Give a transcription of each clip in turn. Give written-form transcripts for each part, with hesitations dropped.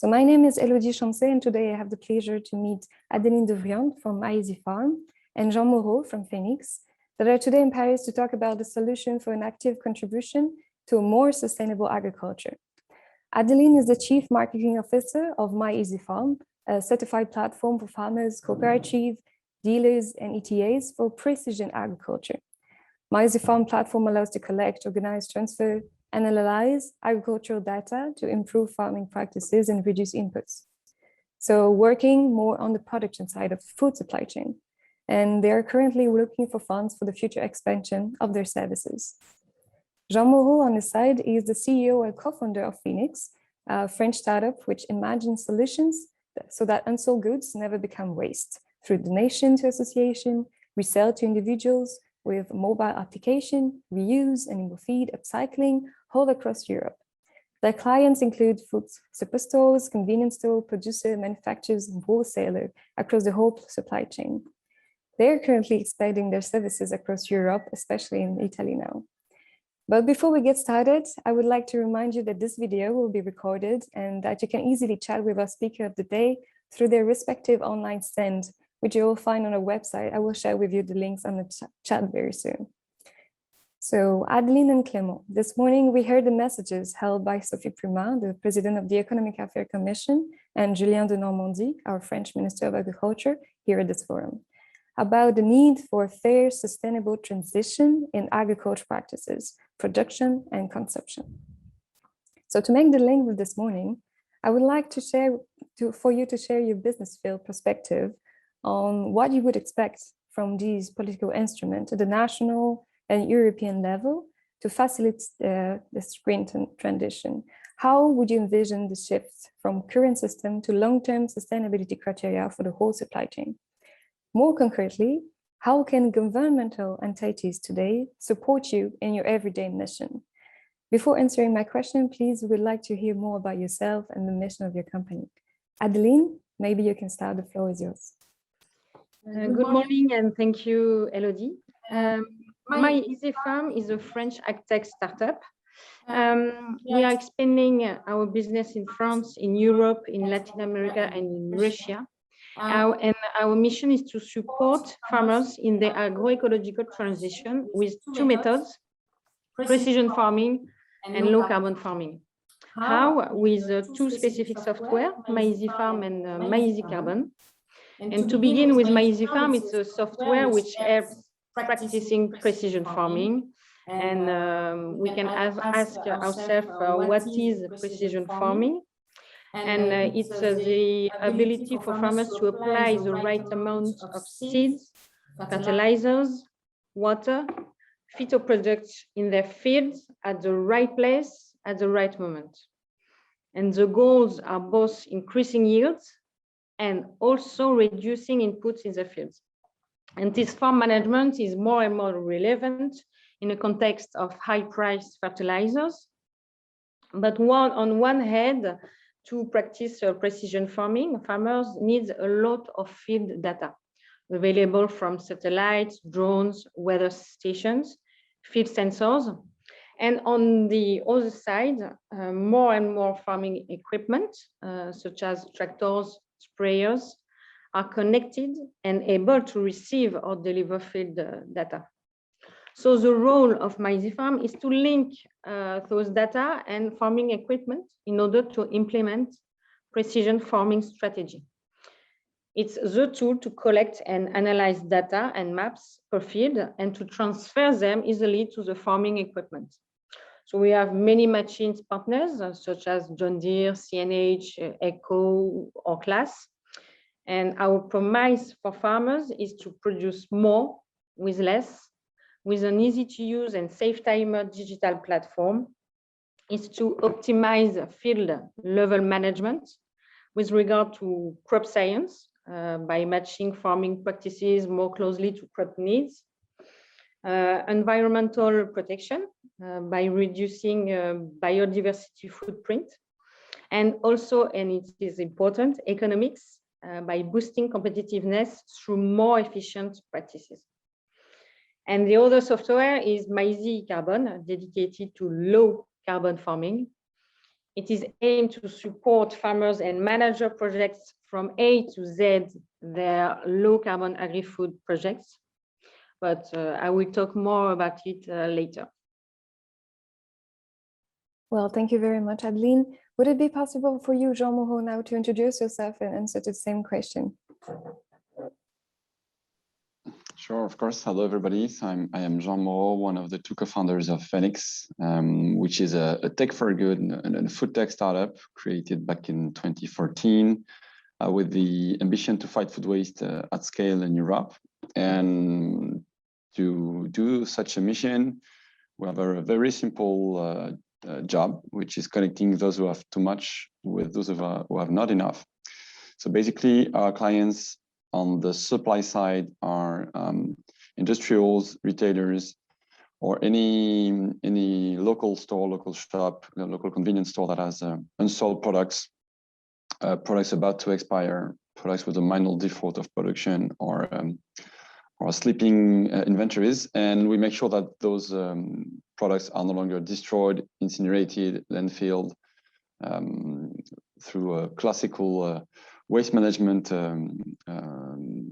So my name is Elodie Chancet, and today I have the pleasure to meet Adeline de Vriendt from MyEasyFarm and Jean Moreau from Fenix, that are today in Paris to talk about the solution for an active contribution to a more sustainable agriculture. Adeline is the Chief Marketing Officer of MyEasyFarm, a certified platform for farmers, cooperatives, dealers, and ETAs for precision agriculture. MyEasyFarm platform allows to collect, organize, transfer, and analyze agricultural data to improve farming practices and reduce inputs. So working more on the production side of the food supply chain. And they are currently looking for funds for the future expansion of their services. Jean Moreau, on his side, is the CEO and co-founder of Phénix, a French startup which imagines solutions so that unsold goods never become waste through donation to association, resale to individuals with mobile application, reuse, animal feed, upcycling, all across Europe. Their clients include food superstores, convenience store, producer, manufacturers, and wholesaler across the whole supply chain. They are currently expanding their services across Europe, especially in Italy now. But before we get started, I would like to remind you that this video will be recorded and that you can easily chat with our speaker of the day through their respective online stand, which you will find on our website. I will share with you the links on the chat very soon. So Adeline and Clément, this morning we heard the messages held by Sophie Primat, the President of the Economic Affairs Commission, and Julien de Normandie, our French Minister of Agriculture, here at this forum, about the need for a fair, sustainable transition in agriculture practices, production and consumption. So to make the link with this morning, I would like to share for you to share your business field perspective on what you would expect from these political instruments at the national and European level to facilitate this green transition. How would you envision the shift from current system to long-term sustainability criteria for the whole supply chain? More concretely, how can governmental entities today support you in your everyday mission? Before answering my question, please, we'd like to hear more about yourself and the mission of your company. Adeline, maybe you can start, the floor is yours. Good morning and thank you, Elodie. MyEasyFarm is a French agtech startup. We are expanding our business in France, in Europe, in Latin America, and in Russia. Our mission is to support farmers in their agroecological transition with two methods: precision farming and low carbon farming. How? With two specific software, MyEasyFarm and MyEasyCarbon. And to begin with MyEasyFarm, it's a software which helps practicing precision farming. And we can ask ourselves what is precision farming? And it's the ability for farmers to apply the right amount of seeds, fertilizers, water, phytoproducts in their fields at the right place at the right moment. And the goals are both increasing yields and also reducing inputs in the fields. And this farm management is more and more relevant in the context of high-priced fertilizers. But on one hand, to practice precision farming, farmers need a lot of field data available from satellites, drones, weather stations, field sensors. And on the other side, more and more farming equipment, such as tractors, sprayers, are connected and able to receive or deliver field data. So the role of MyEasyFarm is to link those data and farming equipment in order to implement precision farming strategy. It's the tool to collect and analyze data and maps per field and to transfer them easily to the farming equipment. So we have many machines partners such as John Deere, CNH, Echo, or Class. And our promise for farmers is to produce more with less, with an easy-to-use and safe-timer digital platform, is to optimize field level management with regard to crop science by matching farming practices more closely to crop needs, environmental protection by reducing biodiversity footprint, and also, and it is important, economics by boosting competitiveness through more efficient practices. And the other software is MyEasyCarbon, dedicated to low carbon farming. It is aimed to support farmers and manager projects from A to Z, their low carbon agri-food projects. But I will talk more about it later. Well, thank you very much, Adeline. Would it be possible for you, Jean Moreau, now to introduce yourself and answer the same question? Sure, of course. Hello, everybody. So I am Jean Moreau, one of the two co-founders of Fenix, which is a tech for good and food tech startup created back in 2014 with the ambition to fight food waste at scale in Europe. And to do such a mission, we have a very simple job, which is connecting those who have too much with those who have not enough. So basically, our clients on the supply side are industrials, retailers, or any local store, local shop, local convenience store that has unsold products, products about to expire, products with a minor default of production, or sleeping inventories. And we make sure that those products are no longer destroyed, incinerated, landfilled through a classical waste management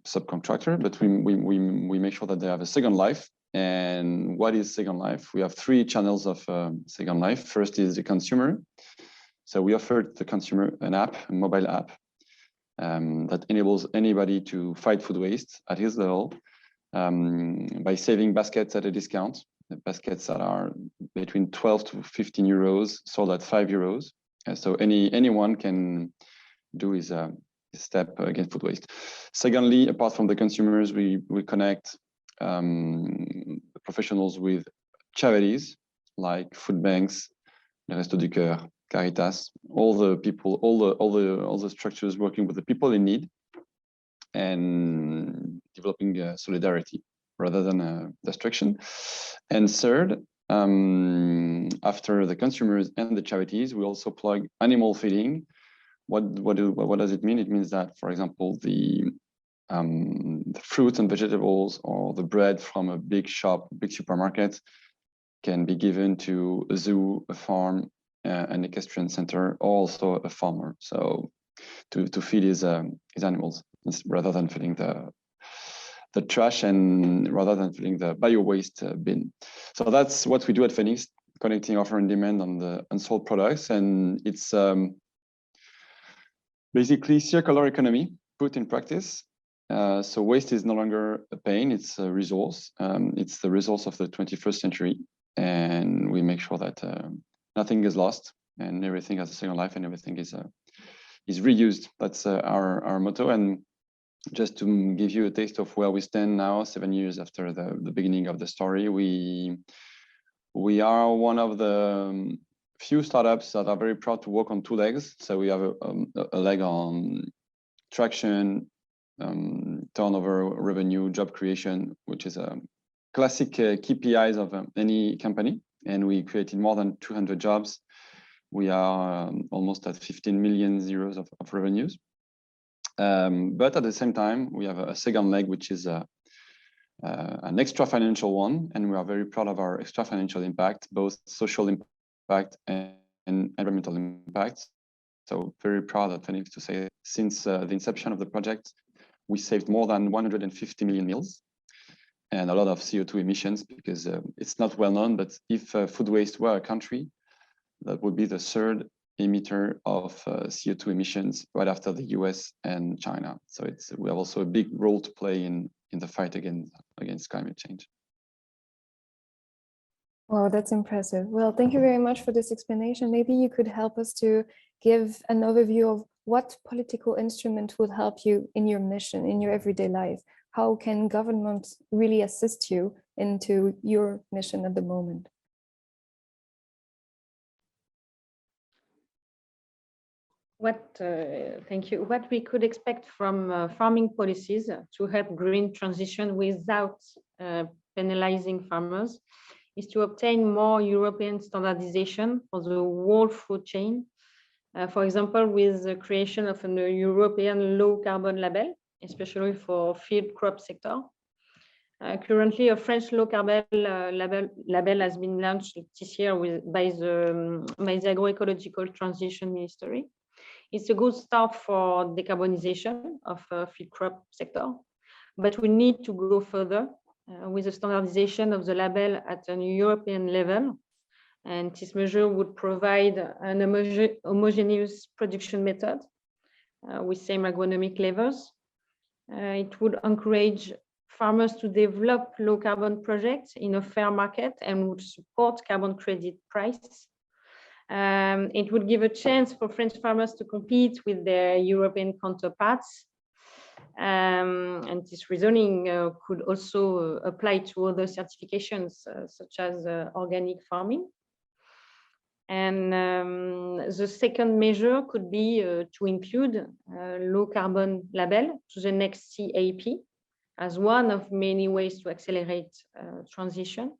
subcontractor, but we make sure that they have a second life. And what is second life? We have three channels of second life. First is the consumer. So we offer the consumer an app, a mobile app, that enables anybody to fight food waste at his level by saving baskets at a discount. The baskets that are between 12 to 15 euros, sold at 5 euros. So anyone can do his step against food waste. Secondly, apart from the consumers, we connect professionals with charities like food banks, les Restos du Cœur, Caritas, all the people, all the structures working with the people in need and developing solidarity rather than destruction. And third, after the consumers and the charities, we also plug animal feeding. What does it mean? It means that, for example, the fruits and vegetables or the bread from a big shop, big supermarket, can be given to a zoo, a farm, an equestrian center, also a farmer. So to feed his animals rather than feeding the trash and rather than filling the bio-waste bin. So that's what we do at Phénix, connecting offer and demand on the unsold products. And it's basically circular economy put in practice. So waste is no longer a pain, it's a resource. It's the resource of the 21st century. And we make sure that nothing is lost and everything has a second life and everything is reused. That's our motto. And just to give you a taste of where we stand now, 7 years after the beginning of the story, we are one of the few startups that are very proud to walk on two legs. So we have a leg on traction, turnover, revenue, job creation, which is a classic KPIs of any company. And we created more than 200 jobs. We are almost at 15 million euros of revenues. But at the same time, we have a second leg, which is an extra financial one. And we are very proud of our extra financial impact, both social impact and environmental impact. So very proud at Phénix to say since the inception of the project, we saved more than 150 million meals and a lot of CO2 emissions, because it's not well known, but if food waste were a country, that would be the third emitter of CO2 emissions right after the US and China. So we have also a big role to play in the fight against climate change. Wow, that's impressive. Well, thank you very much for this explanation. Maybe you could help us to give an overview of what political instrument will help you in your mission, in your everyday life. How can government really assist you into your mission at the moment? Thank you. What we could expect from farming policies to help green transition without penalizing farmers is to obtain more European standardization for the whole food chain. For example, with the creation of a European low carbon label, especially for field crop sector. Currently, a French low carbon label has been launched this year by the Agroecological Transition Ministry. It's a good start for decarbonization of feed crop sector, but we need to go further with the standardization of the label at an European level. And this measure would provide an homogeneous production method with same agronomic levels. It would encourage farmers to develop low carbon projects in a fair market and would support carbon credit price. It would give a chance for French farmers to compete with their European counterparts. And this reasoning could also apply to other certifications, such as organic farming. And the second measure could be to include low carbon label to the next CAP as one of many ways to accelerate transition.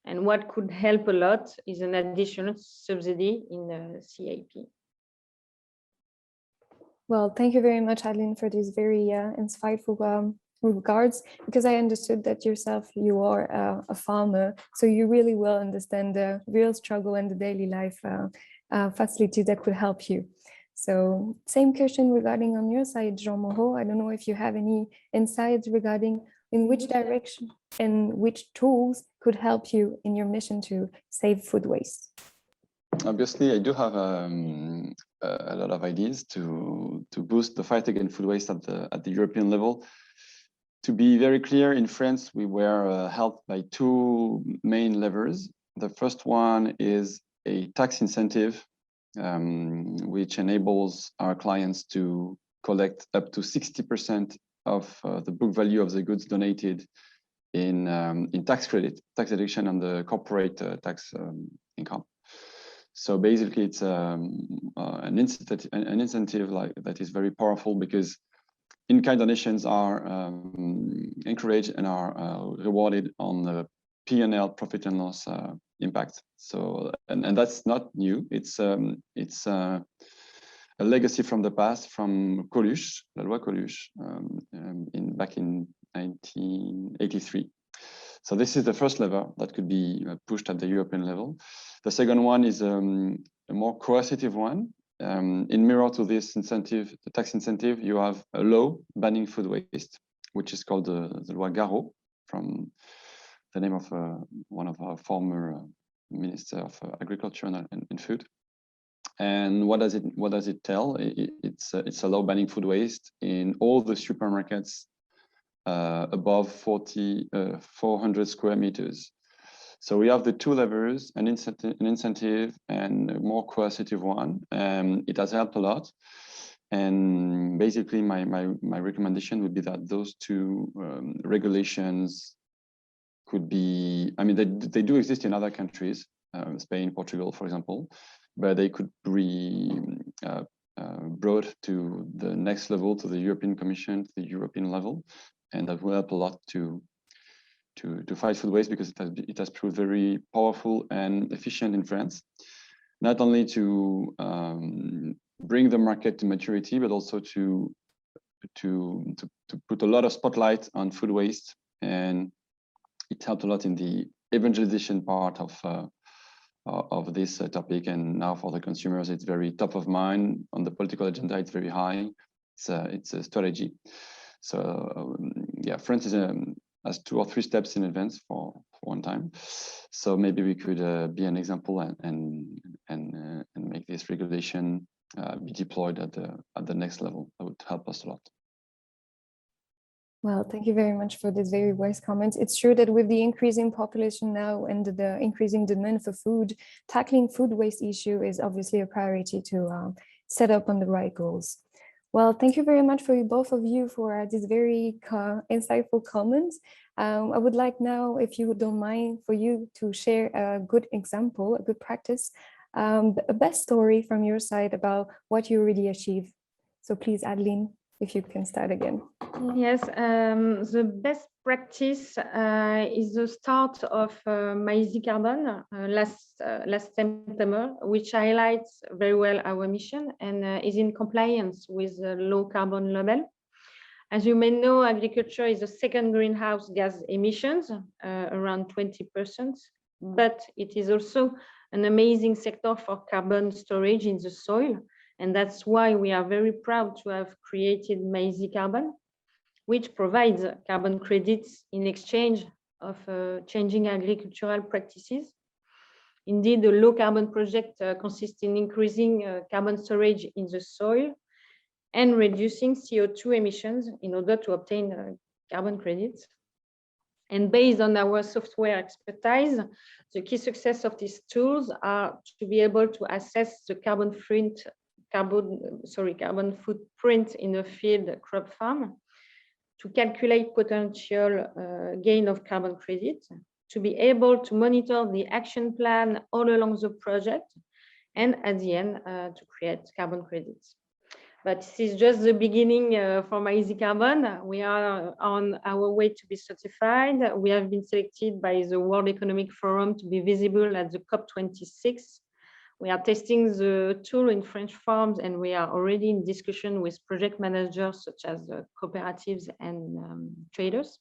And what could help a lot is an additional subsidy in the CAP. Well, thank you very much, Adeline, for these very insightful regards, because I understood that yourself, you are a farmer, so you really will understand the real struggle and the daily life facility that could help you. So same question regarding on your side, Jean Moreau. I don't know if you have any insights regarding in which direction and which tools could help you in your mission to save food waste. Obviously, I do have a lot of ideas to boost the fight against food waste at the European level. To be very clear, in France, we were helped by two main levers. The first one is a tax incentive, which enables our clients to collect up to 60% of the book value of the goods donated in tax credit, tax deduction on the corporate tax income. So basically, it's an incentive like that is very powerful, because in-kind donations are encouraged and are rewarded on the P&L, profit and loss impact. So and that's not new. It's a legacy from the past, from Coluche, la loi Coluche, back in 1983. So this is the first lever that could be pushed at the European level. The second one is a more coercive one. In mirror to this incentive, the tax incentive, you have a law banning food waste, which is called the loi Garot, from the name of one of our former Minister of Agriculture and Food. And what does it tell? It's a law banning food waste in all the supermarkets above 400 square meters. So we have the two levers, an incentive and a more coercive one. It has helped a lot. And basically, my recommendation would be that those two regulations could be, I mean, they do exist in other countries, Spain, Portugal, for example, but they could be brought to the next level, to the European Commission, to the European level. And that will help a lot to fight food waste, because it has proved very powerful and efficient in France, not only to bring the market to maturity, but also to put a lot of spotlight on food waste. And it helped a lot in the evangelization part of this topic. And now for the consumers, it's very top of mind. On the political agenda, it's very high. It's a strategy. So yeah, France has 2 or 3 steps in advance for one time. So maybe we could be an example and make this regulation be deployed at the next level. That would help us a lot. Well, thank you very much for this very wise comments. It's true that with the increasing population now and the increasing demand for food, tackling food waste issue is obviously a priority to set up on the right goals. Well, thank you very much for both of you for these very insightful comments. I would like now, if you don't mind, for you to share a good example, a good practice, a best story from your side about what you already achieved. So please, Adeline, if you can start again. Yes, the best practice is the start of MyEasyCarbon last September, which highlights very well our mission and is in compliance with the low carbon label. As you may know, agriculture is the second greenhouse gas emissions, around 20%, but it is also an amazing sector for carbon storage in the soil. And that's why we are very proud to have created MyEasyCarbon, which provides carbon credits in exchange of changing agricultural practices. Indeed, the low carbon project consists in increasing carbon storage in the soil and reducing CO2 emissions in order to obtain carbon credits. And based on our software expertise, the key success of these tools are to be able to assess the carbon footprint in a field crop farm, to calculate potential gain of carbon credit, to be able to monitor the action plan all along the project, and at the end, to create carbon credits. But this is just the beginning for MyEasyCarbon. We are on our way to be certified. We have been selected by the World Economic Forum to be visible at the COP26. We are testing the tool in French farms, and we are already in discussion with project managers such as cooperatives and traders.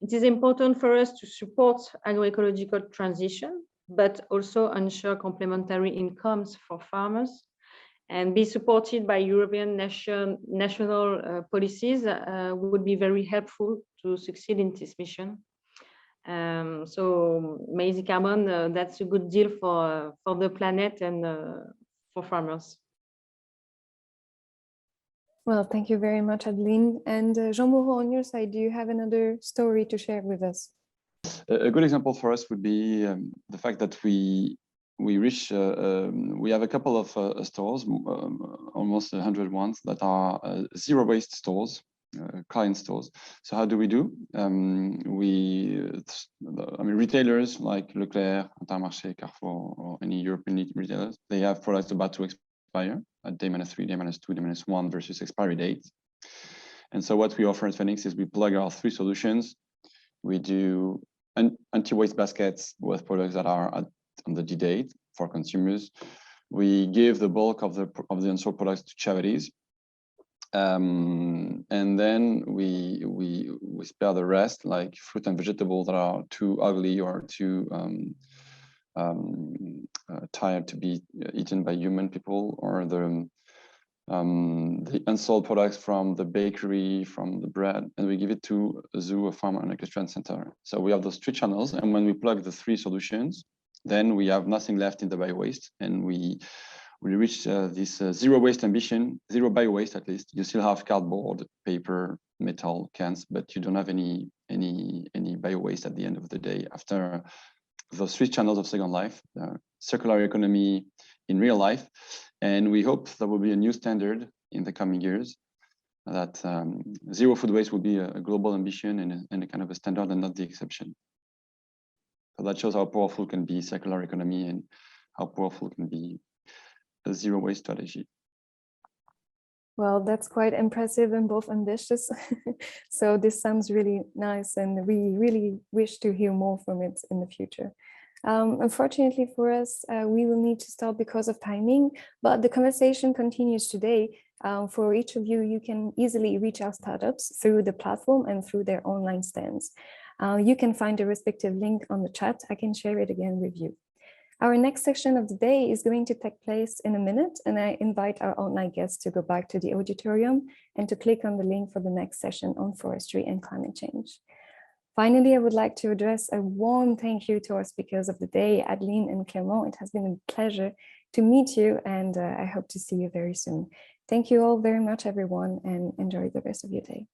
It is important for us to support agroecological transition, but also ensure complementary incomes for farmers, and be supported by European national policies would be very helpful to succeed in this mission. So MyEasyCarbon, that's a good deal for the planet and for farmers. Well, thank you very much, Adeline. And Jean Moreau, on your side, do you have another story to share with us? A good example for us would be the fact that we have a couple of stores, almost 100 ones, that are zero waste stores, client stores. So how do we do? Retailers like Leclerc, Intermarché, Carrefour, or any European retailers, they have products about to expire at day -3, day -2, day -1 versus expiry date. And so what we offer at Fenix is we plug our 3 solutions. We do anti-waste baskets with products that are on the D-date for consumers. We give the bulk of the unsold products to charities. And then we spare the rest, like fruit and vegetables that are too ugly or too tired to be eaten by human people, or the unsold products from the bakery, from the bread, and we give it to a zoo, a farm, and a equestrian center. So we have those 3 channels, and when we plug the 3 solutions, then we have nothing left in the bio-waste, and we reach this zero waste ambition, zero bio-waste at least. You still have cardboard, paper, metal, cans, but you don't have any bio-waste at the end of the day after those 3 channels of Second Life, circular economy in real life. And we hope that will be a new standard in the coming years, that zero food waste will be a global ambition and a kind of a standard and not the exception. So that shows how powerful can be circular economy and how powerful can be a zero waste strategy. Well, that's quite impressive and both ambitious. So this sounds really nice, and we really wish to hear more from it in the future. Unfortunately for us, we will need to stop because of timing, but the conversation continues today. For each of you, you can easily reach our startups through the platform and through their online stands. You can find the respective link on the chat. I can share it again with you. Our next section of the day is going to take place in a minute, and I invite our online guests to go back to the auditorium and to click on the link for the next session on forestry and climate change. Finally, I would like to address a warm thank you to our speakers of the day, Adeline and Clément. It has been a pleasure to meet you, and I hope to see you very soon. Thank you all very much, everyone, and enjoy the rest of your day.